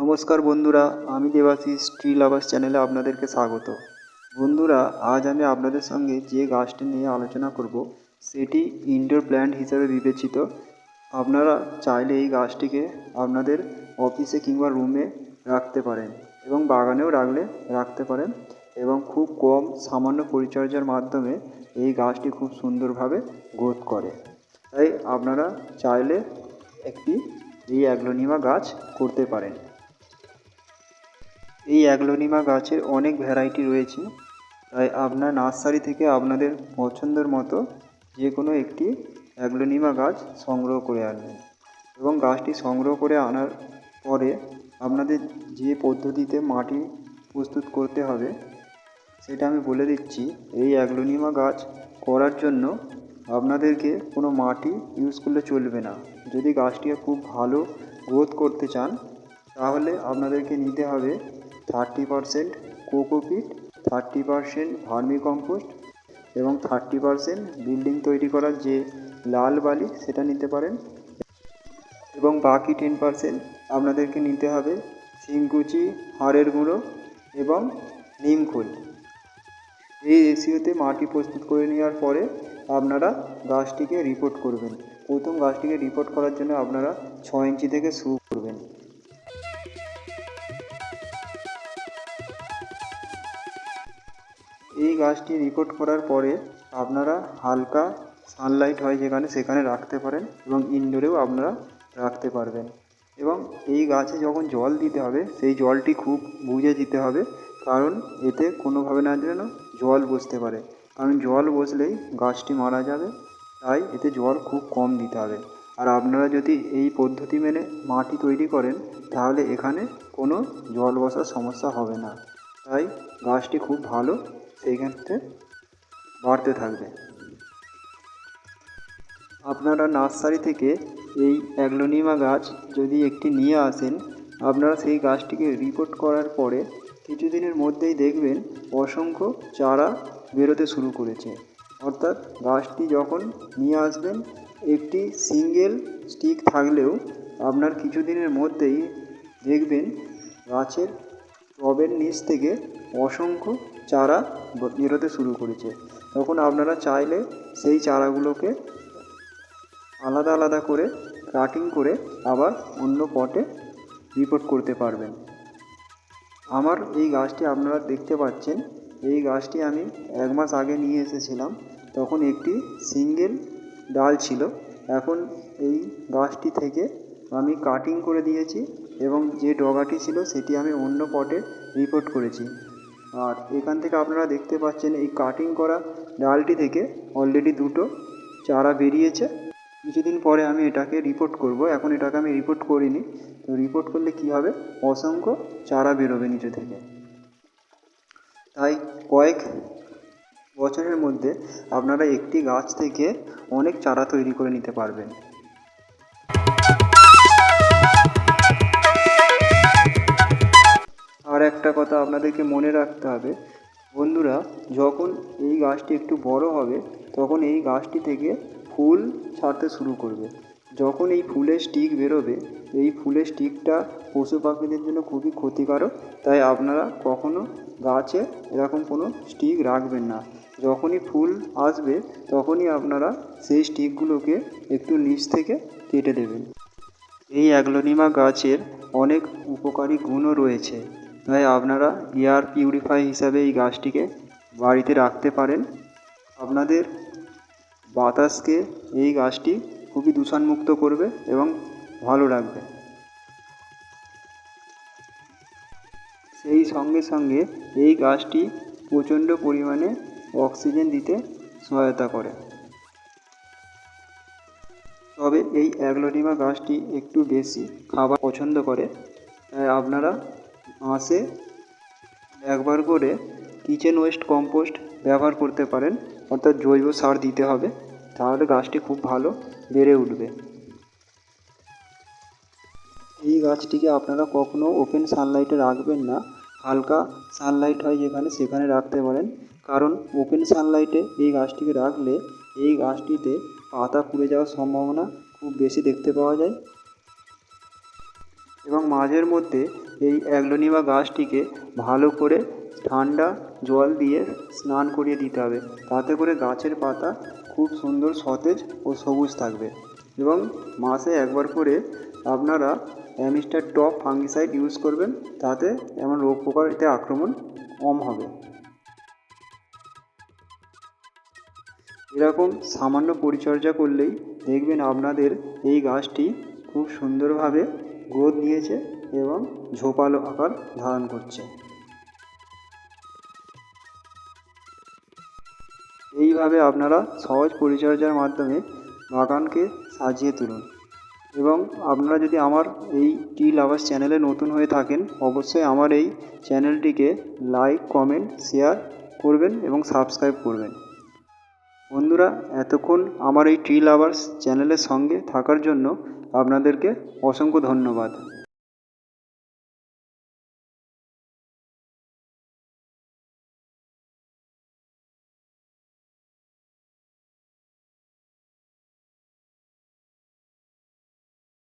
নমস্কার বন্ধুরা, আমি দেবাশিস ট্রি লাভার্স চ্যানেলে আপনাদেরকে স্বাগত। বন্ধুরা, আজ আমি আপনাদের সঙ্গে যে গাছটি নিয়ে আলোচনা করব সেটি ইনডোর প্ল্যান্ট হিসেবে বিবেচিত। আপনারা চাইলে এই গাছটিকে আপনাদের অফিসে কিংবা রুমে রাখতে পারেন এবং বাগানেও রাখতে পারেন এবং খুব কম সামান্য পরিচর্যার মাধ্যমে এই গাছটি খুব সুন্দরভাবে গ্রোথ করে। তাই আপনারা চাইলে এই অ্যাগ্লোনিমা গাছ করতে পারেন। এই অ্যাগ্লোনিমা গাছের অনেক ভ্যারাইটি রয়েছে, তাই আপনার নার্সারি থেকে আপনাদের পছন্দের মতো যে কোনো একটি অ্যাগ্লোনিমা গাছ সংগ্রহ করে আনবেন এবং গাছটি সংগ্রহ করে আনার পরে আপনাদের যে পদ্ধতিতে মাটি প্রস্তুত করতে হবে সেটা আমি বলে দিচ্ছি। এই অ্যাগ্লোনিমা গাছ করার জন্য আপনাদেরকে কোনো মাটি ইউজ করলে চলবে না। যদি গাছটিকে খুব ভালো গ্রোথ করতে চান তাহলে আপনাদেরকে নিতে হবে 30% কোকোপিট, 30% ভার্মি কম্পোস্ট এবং 30% বিল্ডিং তৈরি করার যে লাল বালি সেটা নিতে পারেন এবং বাকি 10% আপনাদেরকে নিতে হবে শিংকুচি, হাড়ের গুঁড়ো এবং নিমখোল। এই রেশিওতে মাটি প্রস্তুত করে নেওয়ার পরে আপনারা গাছটিকে রিপোর্ট করবেন। প্রথম গাছটিকে রিপোর্ট করার জন্য আপনারা 6 ইঞ্চি থেকে শুরু করবেন। এই গাছটি রিপোর্ট করার পরে আপনারা হালকা সানলাইট হয় সেখানে রাখতে পারেন এবং ইনডোরেও আপনারা রাখতে পারবেন। এবং এই গাছে যখন জল দিতে হবে সেই জলটি খুব বুঝে দিতে হবে, কারণ এতে কোনোভাবে না যেন জল বসতে পারে, কারণ জল বসলেই গাছটি মারা যাবে। তাই এতে জল খুব কম দিতে হবে। আর আপনারা যদি এই পদ্ধতি মেনে মাটি তৈরি করেন তাহলে এখানে কোনো জল বসার সমস্যা হবে না। তাই গাছটি খুব ভালো সেই ক্ষেত্রে বাড়তে থাকবে। আপনারা নার্সারি থেকে এই অ্যাগ্লোনিমা গাছ যদি একটি নিয়ে আসেন, আপনারা সেই গাছটিকে রিপোর্ট করার পরে কিছুদিনের মধ্যেই দেখবেন অসংখ্য চারা বেরোতে শুরু করেছে। অর্থাৎ গাছটি যখন নিয়ে আসবেন একটি সিঙ্গেল স্টিক থাকলেও আপনার কিছুদিনের মধ্যেই দেখবেন গাছের টবের নিচ থেকে অসংখ্য চারা বেরোতে শুরু করেছে। তখন আপনারা চাইলে সেই চারাগুলোকে আলাদা আলাদা করে কাটিং করে আবার অন্য পটে রিপোর্ট করতে পারবেন। আমার এই গাছটি আপনারা দেখতে পাচ্ছেন, এই গাছটি আমি 1 মাস আগে নিয়ে এসেছিলাম, তখন একটি সিঙ্গেল ডাল ছিল। এখন এই গাছটি থেকে আমি কাটিং করে দিয়েছি এবং যে ডগাটি ছিল সেটি আমি অন্য পটে রিপোর্ট করেছি। আর এখান থেকে আপনারা দেখতে পাচ্ছেন এই কাটিং করা ডালটি থেকে অলরেডি 2টো চারা বেরিয়েছে। কিছুদিন পরে আমি এটাকে রিপোর্ট করব। এখন এটাকে আমি রিপোর্ট করিনি, তো রিপোর্ট করলে কী হবে, অসংখ্য চারা বেরোবে নিচে থেকে। তাই কয়েক বছরের মধ্যে আপনারা একটি গাছ থেকে অনেক চারা তৈরি করে নিতে পারবেন। আর একটা কথা আপনাদেরকে মনে রাখতে হবে বন্ধুরা, যখন এই গাছটি একটু বড় হবে তখন এই গাছটি থেকে ফুল ছাড়তে শুরু করবে। যখন এই ফুলের স্টিক বেরোবে, এই ফুলের স্টিকটা পশু পাখিদের জন্য খুবই ক্ষতিকারক। তাই আপনারা কখনো গাছে এরকম কোনো স্টিক রাখবেন না। যখনই ফুল আসবে তখনই আপনারা সেই স্টিকগুলোকে একটু নিচ থেকে কেটে দেবেন। এই অ্যাগ্লোনিমা গাছের অনেক উপকারী গুণও রয়েছে, তাই আপনারা এয়ার পিউরিফাই হিসাবে এই গাছটিকে বাড়িতে রাখতে পারেন। আপনাদের বাতাসকে এই গাছটি খুবই দূষণমুক্ত করবে এবং ভালো রাখবে। সেই সঙ্গে সঙ্গে এই গাছটি প্রচণ্ড পরিমাণে অক্সিজেন দিতে সহায়তা করে। তবে এই অ্যাগ্লোনিমা গাছটি একটু বেশি খাবার পছন্দ করে, তাই আপনারা মাসে একবার করে কিচেন ওয়েস্ট কম্পোস্ট ব্যবহার করতে পারেন, অর্থাৎ জৈব সার দিতে হবে, তাহলে গাছটি খুব ভালো বেড়ে উঠবে। এই গাছটিকে আপনারা কখনো ওপেন সানলাইটে রাখবেন না। হালকা সানলাইট হয় সেখানে রাখতে পারেন, কারণ ওপেন সানলাইটে এই গাছটিকে রাখলে এই গাছটিতে পাতা পুড়ে যাওয়ার সম্ভাবনা খুব বেশি দেখতে পাওয়া যায় এবং মাঝের মধ্যে এই অ্যাগলোনিমা গাছটিকে ভালো করে ঠান্ডা জল দিয়ে স্নান করিয়ে দিতে হবে। তাতে করে গাছের পাতা খুব সুন্দর সতেজ ও সবুজ থাকবে। এবং মাসে একবার করে আপনারা অ্যামিস্টার টপ ফাঙ্গিসাইড ইউজ করবেন, তাতে এমন রোগ পোকার এতে আক্রমণ কম হবে। এরকম সামান্য পরিচর্যা করলেই দেখবেন আপনাদের এই গাছটি খুব সুন্দরভাবে গ্রোথ নিয়েছে এবং ঝোপালো আকার ধারণ করছে। এইভাবে আপনারা সহজ পরিচর্যার মাধ্যমে বাগানকে সাজিয়ে তুলুন। এবং আপনারা যদি আমার এই ট্রি লাভার্স চ্যানেলে নতুন হয়ে থাকেন, অবশ্যই আমার এই চ্যানেলটিকে লাইক, কমেন্ট, শেয়ার করবেন এবং সাবস্ক্রাইব করবেন। বন্ধুরা, এতক্ষণ আমার এই ট্রি লাভার্স চ্যানেলের সঙ্গে থাকার জন্য আপনাদেরকে অসংখ্য ধন্যবাদ।